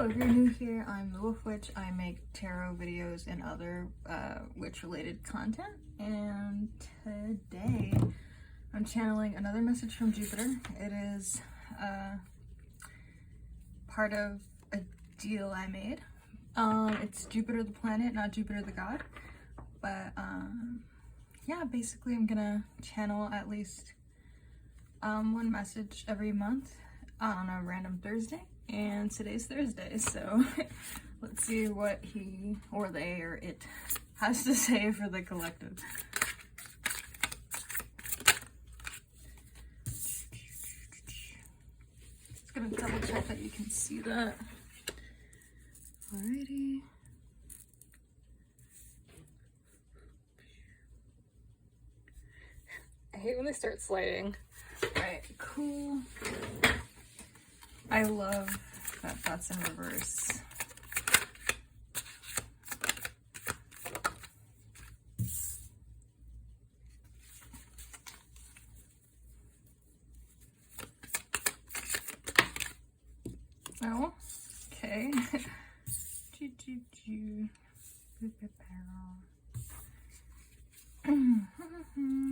So if you're new here, I'm the Wolf Witch. I make tarot videos and other witch-related content. And today I'm channeling another message from Jupiter. It is part of a deal I made. It's Jupiter the planet, not Jupiter the god. But yeah, basically I'm gonna channel at least one message every month on a random Thursday. And today's Thursday, so let's see what he or they or it has to say for the collective. Just gonna double check that you can see that. Alrighty. I hate when they start sliding. Alright, cool. I love that that's in reverse. Oh, okay.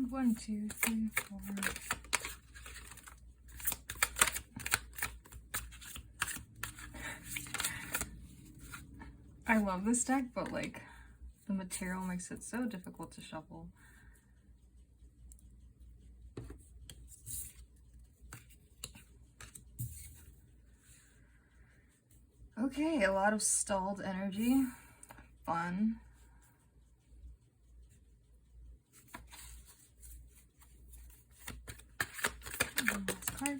1, 2, 3, 4. I love this deck, but like the material makes it so difficult to shuffle. Okay, a lot of stalled energy. Fun. Last card.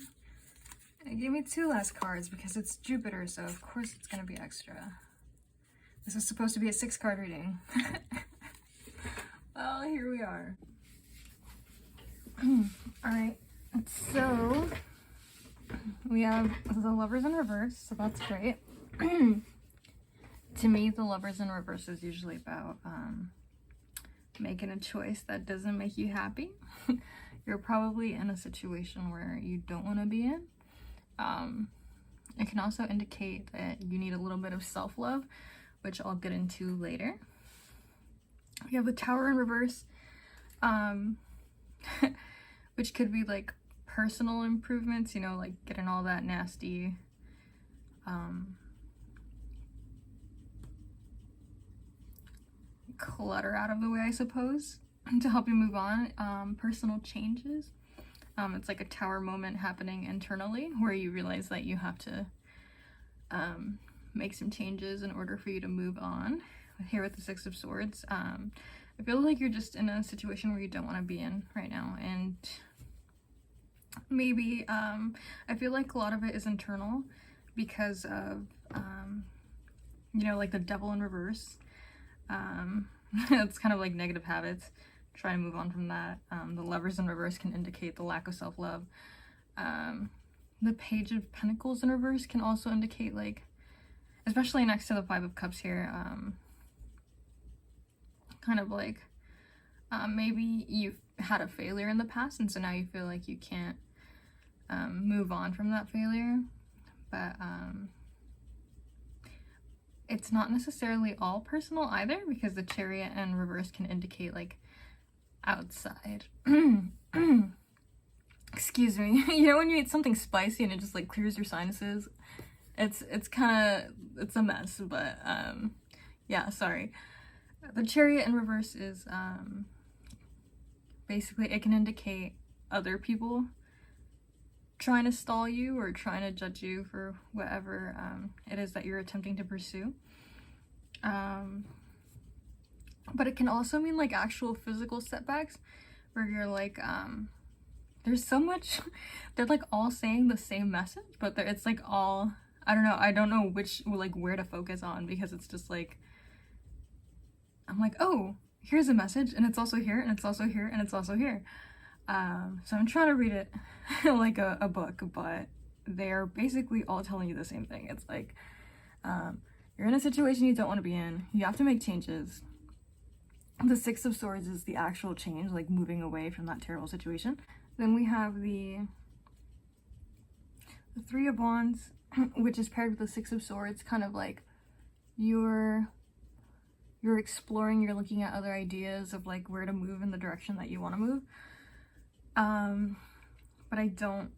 It gave me 2 last cards because it's Jupiter, so of course it's gonna be extra. This is supposed to be a 6-card reading. Well, here we are. Alright, so we have the Lovers in reverse, so that's great. To me, the Lovers in reverse is usually about making a choice that doesn't make you happy. You're probably in a situation where you don't want to be in. It can also indicate that you need a little bit of self-love, which I'll get into later. We have the Tower in reverse, which could be like personal improvements, you know, like getting all that nasty clutter out of the way, I suppose, to help you move on. Personal changes. It's like a tower moment happening internally where you realize that you have to make some changes in order for you to move on. Here with the 6 of Swords, I feel like you're just in a situation where you don't want to be in right now, and maybe I feel like a lot of it is internal because of you know, like the Devil in reverse. It's kind of like negative habits. Try to move on from that. The Lovers in reverse can indicate the lack of self-love. The Page of Pentacles in reverse can also indicate, like, especially next to the 5 of Cups here, kind of like maybe you've had a failure in the past and so now you feel like you can't move on from that failure, but it's not necessarily all personal either, because the Chariot in reverse can indicate like outside. Excuse me. You know when you eat something spicy and it just like clears your sinuses? It's kind of, it's a mess, but yeah, sorry. The Chariot in reverse is basically, it can indicate other people trying to stall you or trying to judge you for whatever it is that you're attempting to pursue. But it can also mean like actual physical setbacks where you're like, there's so much, they're like all saying the same message, but it's like all, I don't know which, like where to focus on, because it's just like, I'm like, oh, here's a message, and it's also here, and it's also here, and it's also here. So I'm trying to read it like a book, but they're basically all telling you the same thing. It's like, you're in a situation you don't want to be in. You have to make changes. The 6 of Swords is the actual change, like moving away from that terrible situation. Then we have the The Three of Wands, which is paired with the Six of Swords, kind of like you're exploring, you're looking at other ideas of like where to move in the direction that you want to move. But I don't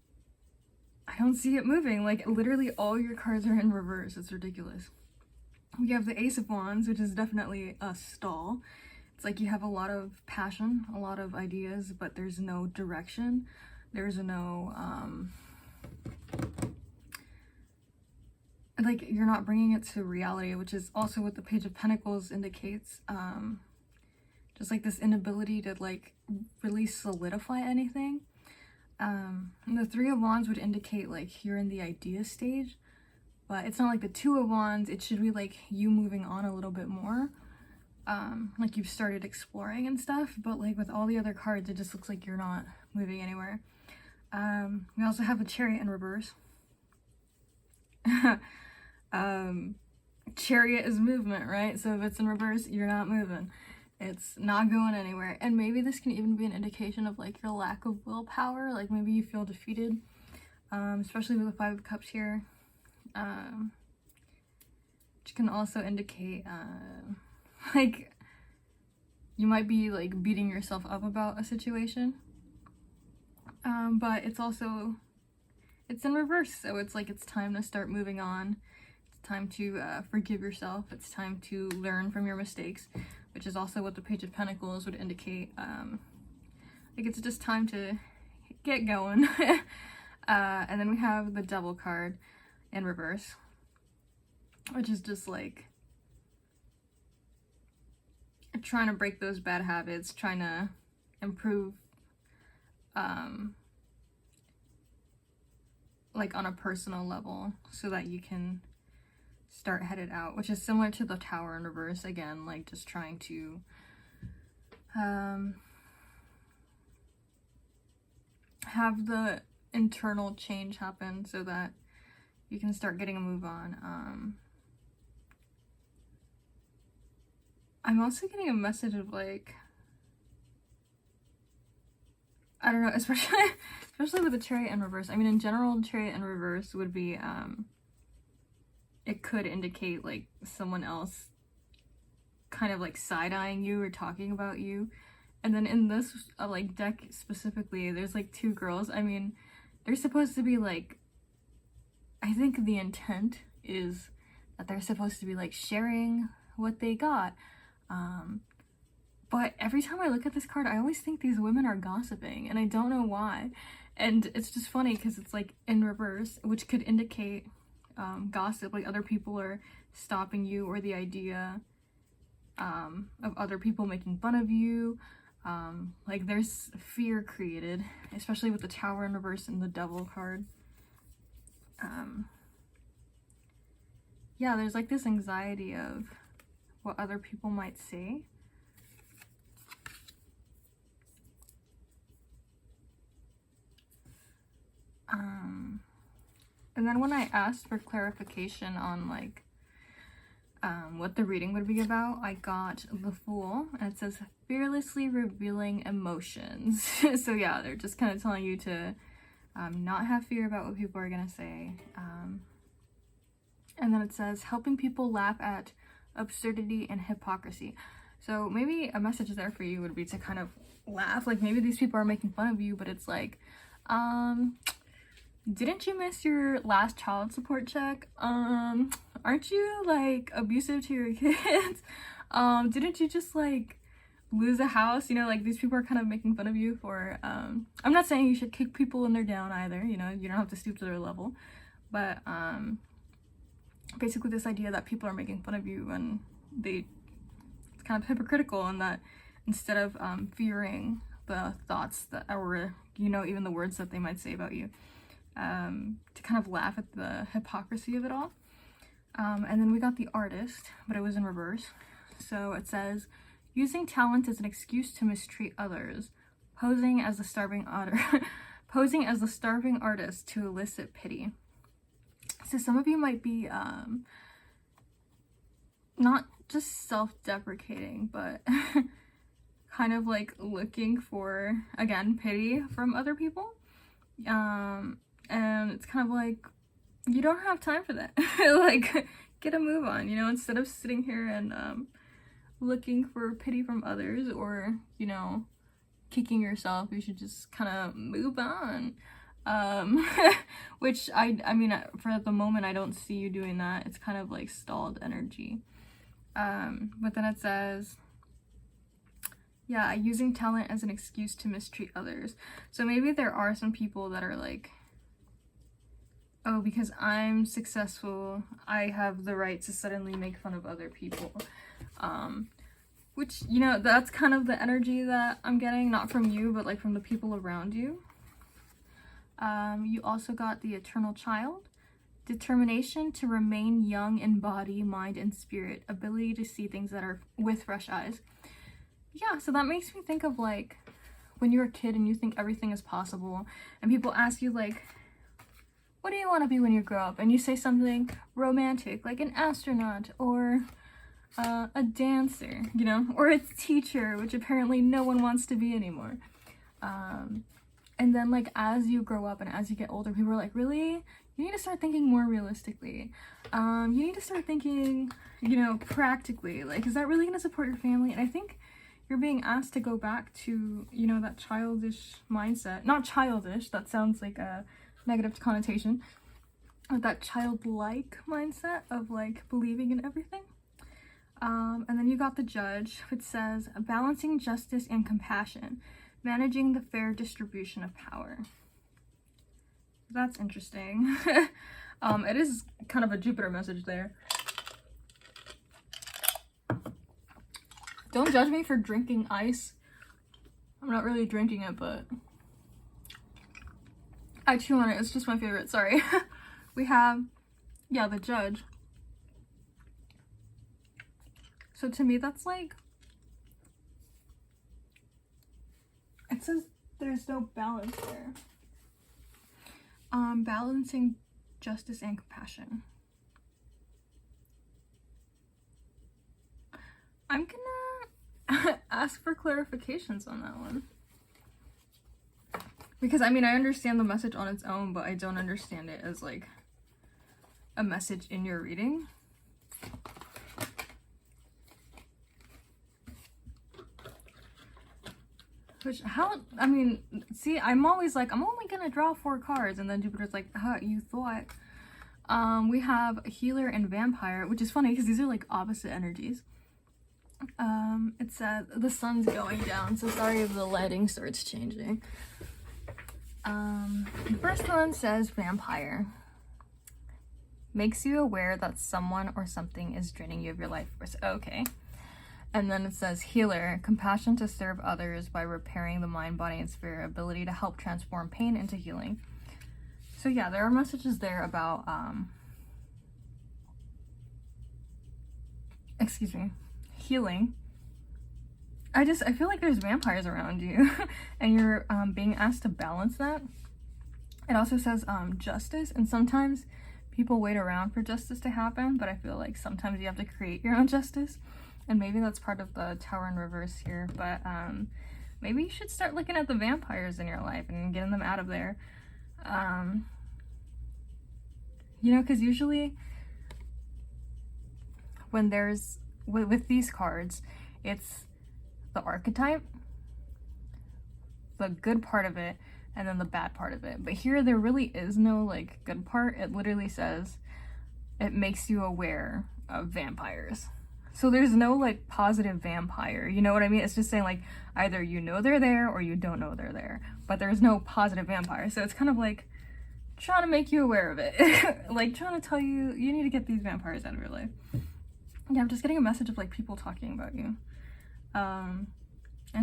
see it moving. Like literally all your cards are in reverse. It's ridiculous. We have the Ace of Wands, which is definitely a stall. It's like you have a lot of passion, a lot of ideas, but there's no direction. There's no, like you're not bringing it to reality, which is also what the Page of Pentacles indicates. Just like this inability to like really solidify anything. And the Three of Wands would indicate like you're in the idea stage, but it's not like the Two of Wands. It should be like you moving on a little bit more. Like you've started exploring and stuff, but like with all the other cards, it just looks like you're not moving anywhere. We also have a Chariot in reverse. Chariot is movement, right? So if it's in reverse, you're not moving. It's not going anywhere. And maybe this can even be an indication of like your lack of willpower. Like maybe you feel defeated, especially with the Five of Cups here. Which can also indicate like you might be like beating yourself up about a situation. But it's also, it's in reverse, so it's like it's time to start moving on. It's time to forgive yourself. It's time to learn from your mistakes, which is also what the Page of Pentacles would indicate. Like it's just time to get going. And then we have the Devil card in reverse, which is just like trying to break those bad habits, trying to improve like on a personal level so that you can start headed out, which is similar to the Tower in reverse. Again, like just trying to have the internal change happen so that you can start getting a move on. I'm also getting a message of like, I don't know, especially with the Chariot in reverse. I mean, in general, Chariot in reverse would be, it could indicate like someone else kind of like side-eyeing you or talking about you. And then in this like deck specifically, there's like two girls. I mean, they're supposed to be like, I think the intent is that they're supposed to be like sharing what they got. But every time I look at this card, I always think these women are gossiping, and I don't know why. And it's just funny because it's like in reverse, which could indicate gossip, like other people are stopping you, or the idea of other people making fun of you. Like there's fear created, especially with the Tower in reverse and the Devil card. Yeah, there's like this anxiety of what other people might say. And then when I asked for clarification on like what the reading would be about, I got the Fool, and it says fearlessly revealing emotions. So yeah, they're just kind of telling you to not have fear about what people are gonna say. And then it says helping people laugh at absurdity and hypocrisy. So maybe a message there for you would be to kind of laugh. Like maybe these people are making fun of you, but it's like, didn't you miss your last child support check? Aren't you like abusive to your kids? Didn't you just like lose a house? You know, like these people are kind of making fun of you for, I'm not saying you should kick people when they're down either, you know, you don't have to stoop to their level, but basically this idea that people are making fun of you and it's kind of hypocritical, and that instead of fearing the thoughts that, or you know, even the words that they might say about you, to kind of laugh at the hypocrisy of it all. And then we got the Artist, but it was in reverse. So it says, using talent as an excuse to mistreat others, posing as the starving artist to elicit pity. So some of you might be not just self-deprecating, but kind of like looking for, again, pity from other people. And it's kind of like, you don't have time for that. Like, get a move on, you know, instead of sitting here and looking for pity from others, or, you know, kicking yourself, you should just kind of move on. Which I mean, for the moment, I don't see you doing that. It's kind of like stalled energy. But then it says, yeah, using talent as an excuse to mistreat others. So maybe there are some people that are like, oh, because I'm successful, I have the right to suddenly make fun of other people. Which, you know, that's kind of the energy that I'm getting, not from you, but like from the people around you. You also got the Eternal Child. Determination to remain young in body, mind, and spirit. Ability to see things that are with fresh eyes. Yeah, so that makes me think of like when you're a kid and you think everything is possible, and people ask you like, what do you want to be when you grow up? And you say something romantic, like an astronaut, or a dancer, you know, or a teacher, which apparently no one wants to be anymore. And then like as you grow up and as you get older, people are like, really? You need to start thinking more realistically. You need to start thinking, you know, practically. Like, is that really going to support your family? And I think you're being asked to go back to, you know, that childish mindset. Not childish, that sounds like a negative connotation. That childlike mindset of like believing in everything. And then you got the Judge, which says, balancing justice and compassion, managing the fair distribution of power. That's interesting. It is kind of a Jupiter message there. Don't judge me for drinking ice. I'm not really drinking it, but I chew on it. It's just my favorite. Sorry. We have, yeah, the Judge. So to me, that's like, it says there's no balance there. Balancing justice and compassion. I'm gonna ask for clarifications on that one. Because, I mean, I understand the message on its own, but I don't understand it as, like, a message in your reading. Which, how, I mean, see, I'm always like, I'm only gonna draw 4 cards, and then Jupiter's like, how you thought. We have a Healer and Vampire, which is funny, because these are, like, opposite energies. It says, the sun's going down, so sorry if the lighting starts changing. The first one says Vampire. Makes you aware that someone or something is draining you of your life force. Okay. And then it says Healer, compassion to serve others by repairing the mind, body, and spirit, ability to help transform pain into healing. So yeah, there are messages there about, healing. I feel like there's vampires around you and you're being asked to balance that. It also says justice, and sometimes people wait around for justice to happen, but I feel like sometimes you have to create your own justice. And maybe that's part of the Tower in reverse here, but maybe you should start looking at the vampires in your life and getting them out of there. You know, because usually when there's, with these cards, it's the archetype, the good part of it, and then the bad part of it. But here there really is no like good part. It literally says it makes you aware of vampires. So there's no like positive vampire, you know what I mean? It's just saying like either you know they're there or you don't know they're there, but there's no positive vampire. So it's kind of like trying to make you aware of it. Like trying to tell you, you need to get these vampires out of your life. Yeah, I'm just getting a message of like people talking about you. And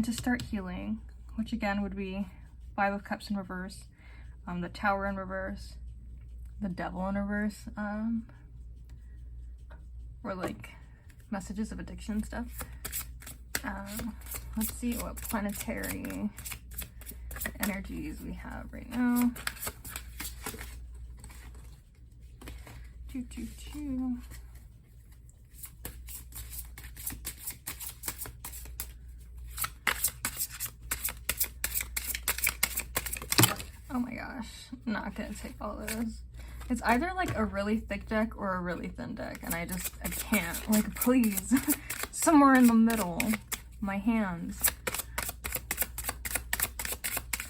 to start healing, which again would be 5 of Cups in reverse, the Tower in reverse, the Devil in reverse, or like messages of addiction stuff. Let's see what planetary energies we have right now. 2, 2, 2. Oh my gosh. not gonna take all those. It's either like a really thick deck or a really thin deck, and I can't. Like, please, somewhere in the middle. My hands.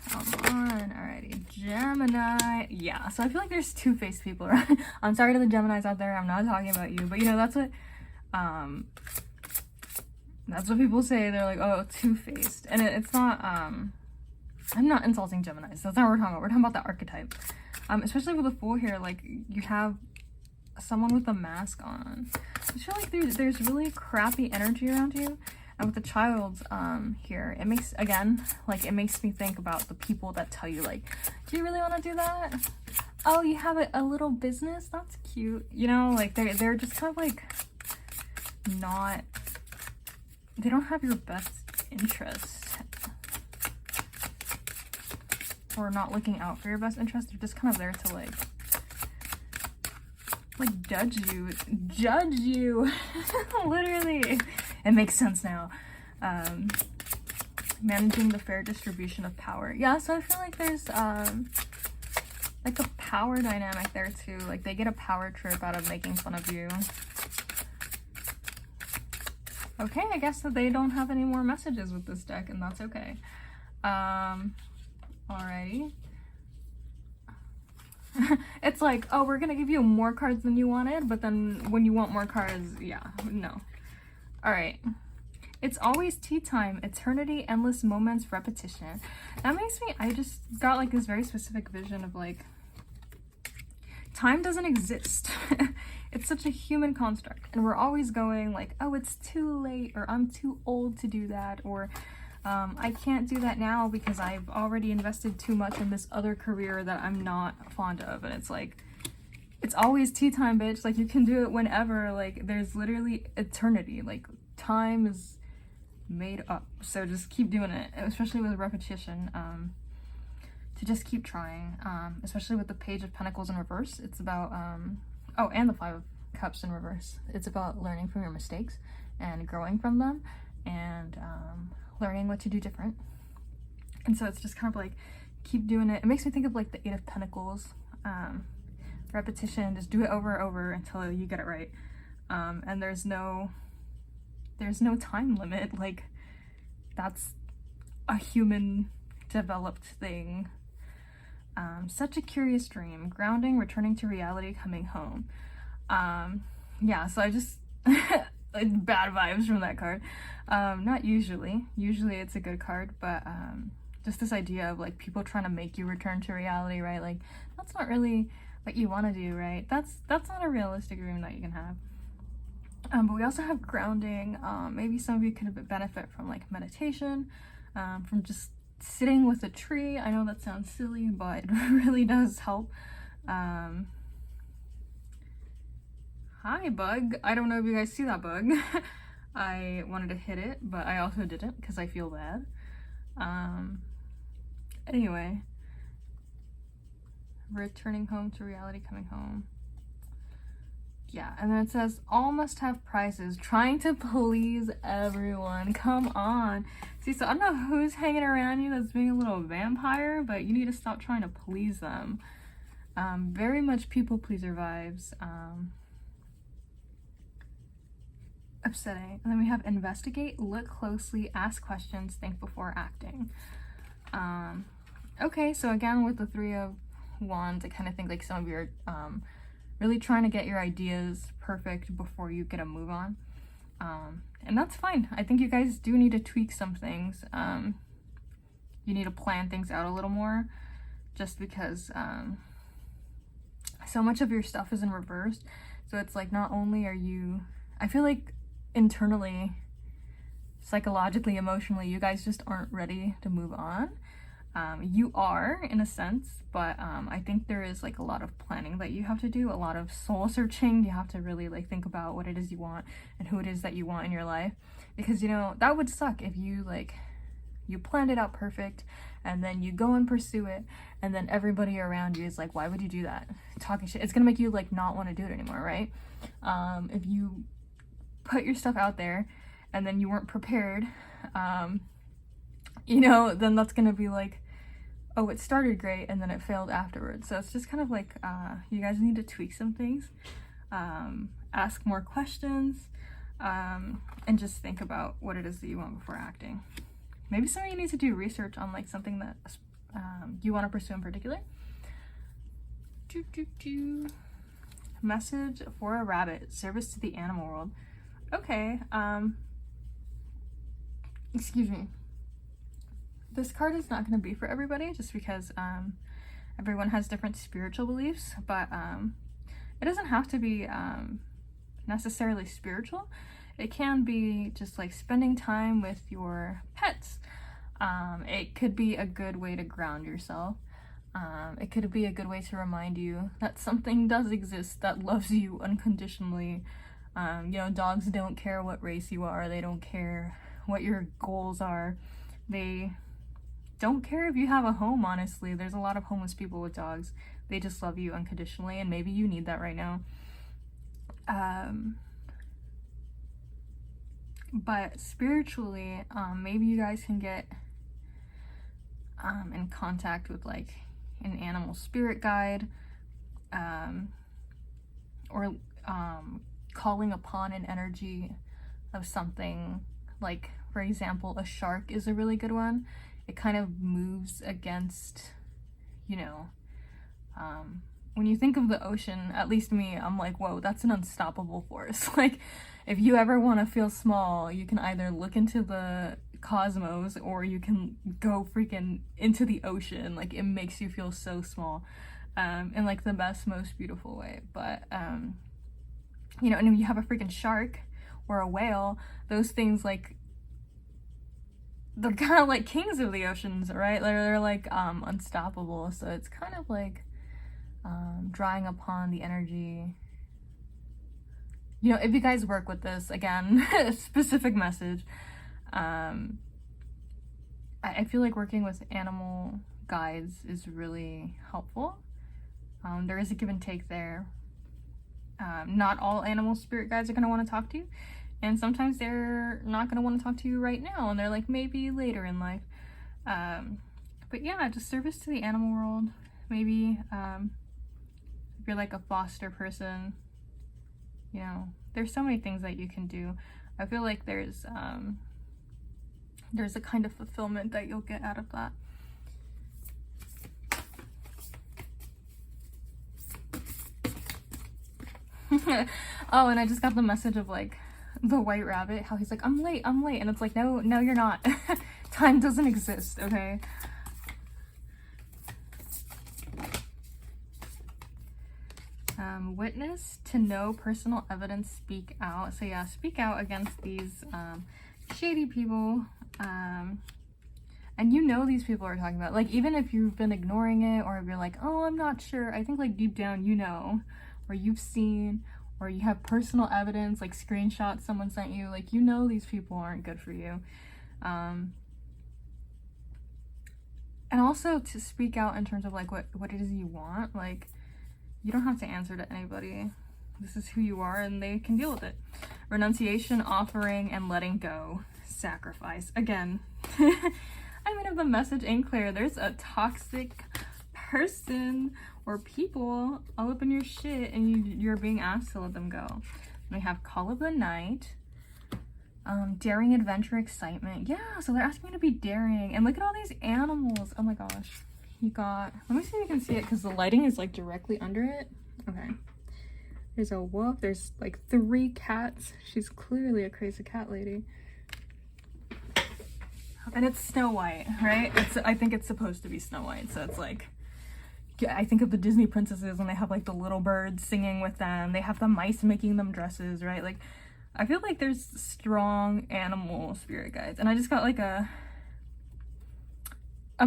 Come on. Alrighty, Gemini. Yeah, so I feel like there's two-faced people, right? I'm sorry to the Geminis out there. I'm not talking about you, but you know, that's what people say. They're like, oh, two-faced. And it's not, I'm not insulting Geminis. That's not what we're talking about. We're talking about the archetype. Especially with the Fool here, like, you have someone with a mask on. I feel like there's really crappy energy around you. And with the Child here, it makes, again, like, it makes me think about the people that tell you, like, do you really want to do that? Oh, you have a little business? That's cute. You know, like, they're just kind of, like, not, they don't have your best interest. Or not looking out for your best interest. They're just kind of there to, like judge you. Literally. It makes sense now. Managing the fair distribution of power. Yeah, so I feel like there's like a power dynamic there too. Like, they get a power trip out of making fun of you. Okay, I guess that they don't have any more messages with this deck, and that's okay. Alrighty. It's like, oh, we're gonna give you more cards than you wanted, but then when you want more cards, yeah, no. Alright. It's always tea time. Eternity, endless moments, repetition. That makes me, I just got like this very specific vision of like, time doesn't exist. It's such a human construct. And we're always going like, oh, it's too late, or I'm too old to do that, or I can't do that now because I've already invested too much in this other career that I'm not fond of. And it's like, it's always tea time, bitch. Like, you can do it whenever. Like, there's literally eternity. Like, time is made up. So just keep doing it, especially with repetition. To just keep trying. Especially with the Page of Pentacles in reverse. It's about, oh, and the Five of Cups in reverse. It's about learning from your mistakes and growing from them, and learning what to do different. And so it's just kind of like, keep doing it. It makes me think of like the Eight of Pentacles. Repetition, just do it over and over until you get it right. And there's no time limit. Like, that's a human developed thing. Such a curious dream. Grounding, returning to reality, coming home. Yeah, so I just bad vibes from that card. Not usually. Usually it's a good card, but just this idea of like people trying to make you return to reality, right? Like, that's not really what you want to do, right? That's not a realistic dream that you can have. But we also have grounding. Maybe some of you could benefit from like meditation, from just sitting with a tree. I know that sounds silly, but it really does help. Hi, bug. I don't know if you guys see that bug. I wanted to hit it, but I also didn't because I feel bad. Anyway. Returning home to reality, coming home. Yeah, and then it says, all must have prizes, trying to please everyone. Come on. See, so I don't know who's hanging around you that's being a little vampire, but you need to stop trying to please them. Very much people pleaser vibes. Upsetting. And then we have investigate, look closely, ask questions, think before acting. Okay, so again with the Three of Wands, I kind of think like some of you are really trying to get your ideas perfect before you get a move on. And that's fine. I think you guys do need to tweak some things. You need to plan things out a little more, just because so much of your stuff is in reverse. So it's like, not only are you, I feel like internally, psychologically, emotionally, you guys just aren't ready to move on. You are, in a sense, but I think there is like a lot of planning that you have to do, a lot of soul searching. You have to really like think about what it is you want and who it is that you want in your life, because, you know, that would suck if you like, you planned it out perfect and then you go and pursue it and then everybody around you is like, why would you do that? Talking shit. It's gonna make you like not want to do it anymore, right? If you put your stuff out there and then you weren't prepared, you know, then that's gonna be like, oh, it started great and then it failed afterwards. So it's just kind of like, you guys need to tweak some things, ask more questions, and just think about what it is that you want before acting. Maybe some of you need to do research on like something that you want to pursue in particular. Message for a rabbit, service to the animal world. Okay, excuse me. This card is not going to be for everybody just because everyone has different spiritual beliefs, but it doesn't have to be necessarily spiritual. It can be just like spending time with your pets. It could be a good way to ground yourself. It could be a good way to remind you that something does exist that loves you unconditionally. You know, dogs don't care what race you are. They don't care what your goals are. They don't care if you have a home, honestly. There's a lot of homeless people with dogs. They just love you unconditionally, and maybe you need that right now. But spiritually, maybe you guys can get in contact with like an animal spirit guide, or calling upon an energy of something. Like, for example, a shark is a really good one. It kind of moves against, you know, when you think of the ocean, at least me, I'm like, whoa, that's an unstoppable force. Like, if you ever want to feel small, you can either look into the cosmos or you can go freaking into the ocean. Like, it makes you feel so small, in like the best, most beautiful way. But you know, and when you have a freaking shark or a whale, those things, like, they're kind of like kings of the oceans, right? They're like unstoppable. So it's kind of like drawing upon the energy. You know, if you guys work with this, again, specific message. I feel like working with animal guides is really helpful. There is a give and take there. Not all animal spirit guides are going to want to talk to you. And sometimes they're not going to want to talk to you right now. And they're like, maybe later in life. But yeah, just service to the animal world. Maybe if you're like a foster person, you know, there's so many things that you can do. I feel like there's a kind of fulfillment that you'll get out of that. Oh, and I just got the message of like the white rabbit, how he's like, I'm late, and it's like, no, you're not. Time doesn't exist, okay? Witness to no personal evidence, speak out. So yeah, speak out against these shady people. And you know these people are talking about, like, even if you've been ignoring it, or if you're like, oh, I'm not sure, I think like deep down you know, or you've seen, or you have personal evidence, like screenshots someone sent you, like, you know these people aren't good for you. And also to speak out in terms of like what it is you want. Like, you don't have to answer to anybody. This is who you are and they can deal with it. Renunciation, offering, and letting go. Sacrifice. Again, I mean, if the message ain't clear, there's a toxic person or people all up in your shit and you're being asked to let them go. And we have call of the night. Daring, adventure, excitement. Yeah, so they're asking you to be daring. And look at all these animals. Oh my gosh. You got, let me see if you can see it because the lighting is like directly under it. Okay. There's a wolf. There's like 3 cats. She's clearly a crazy cat lady. And it's Snow White, right? I think it's supposed to be Snow White. So it's like, yeah, I think of the Disney princesses when they have like the little birds singing with them. They have the mice making them dresses, right? Like, I feel like there's strong animal spirit guides. And I just got like a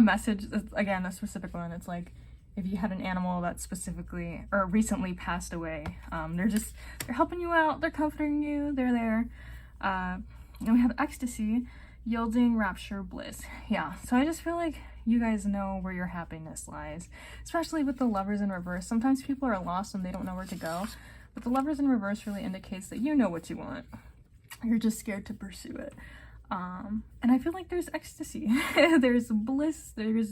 message, again, a specific one. It's like, if you had an animal that specifically or recently passed away, they're helping you out, they're comforting you, they're there. And we have ecstasy, yielding, rapture, bliss. Yeah, so I just feel like you guys know where your happiness lies, especially with the Lovers in reverse. Sometimes people are lost and they don't know where to go, but the Lovers in reverse really indicates that you know what you want. You're just scared to pursue it. And I feel like there's ecstasy, there's bliss, there's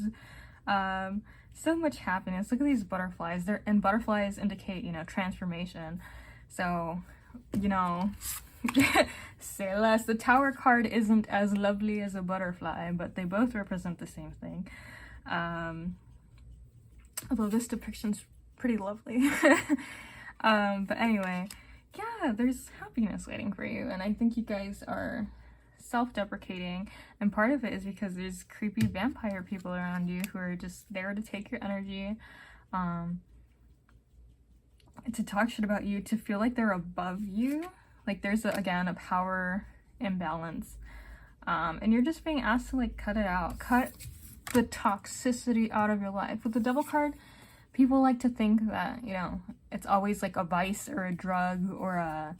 So much happiness. Look at these butterflies. And butterflies indicate, you know, transformation. So, you know, say less. The Tower card isn't as lovely as a butterfly, but they both represent the same thing. Although this depiction's pretty lovely. But anyway, yeah, there's happiness waiting for you, and I think you guys are self-deprecating, and part of it is because there's creepy vampire people around you who are just there to take your energy, to talk shit about you, to feel like they're above you. Like there's again a power imbalance, and you're just being asked to like cut it out, cut the toxicity out of your life. With the Devil card, people like to think that, you know, it's always like a vice or a drug or a,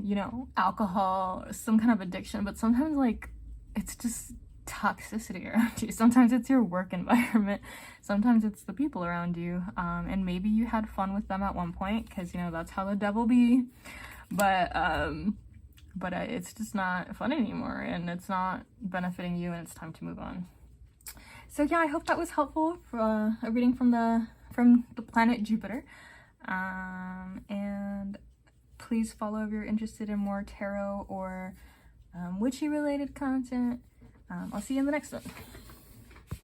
you know, alcohol, some kind of addiction, but sometimes like it's just toxicity around you. Sometimes it's your work environment, sometimes it's the people around you, and maybe you had fun with them at one point because, you know, that's how the devil be, but it's just not fun anymore, and it's not benefiting you, and it's time to move on. So yeah, I hope that was helpful for a reading from the planet Jupiter, and please follow if you're interested in more tarot or witchy related content. I'll see you in the next one.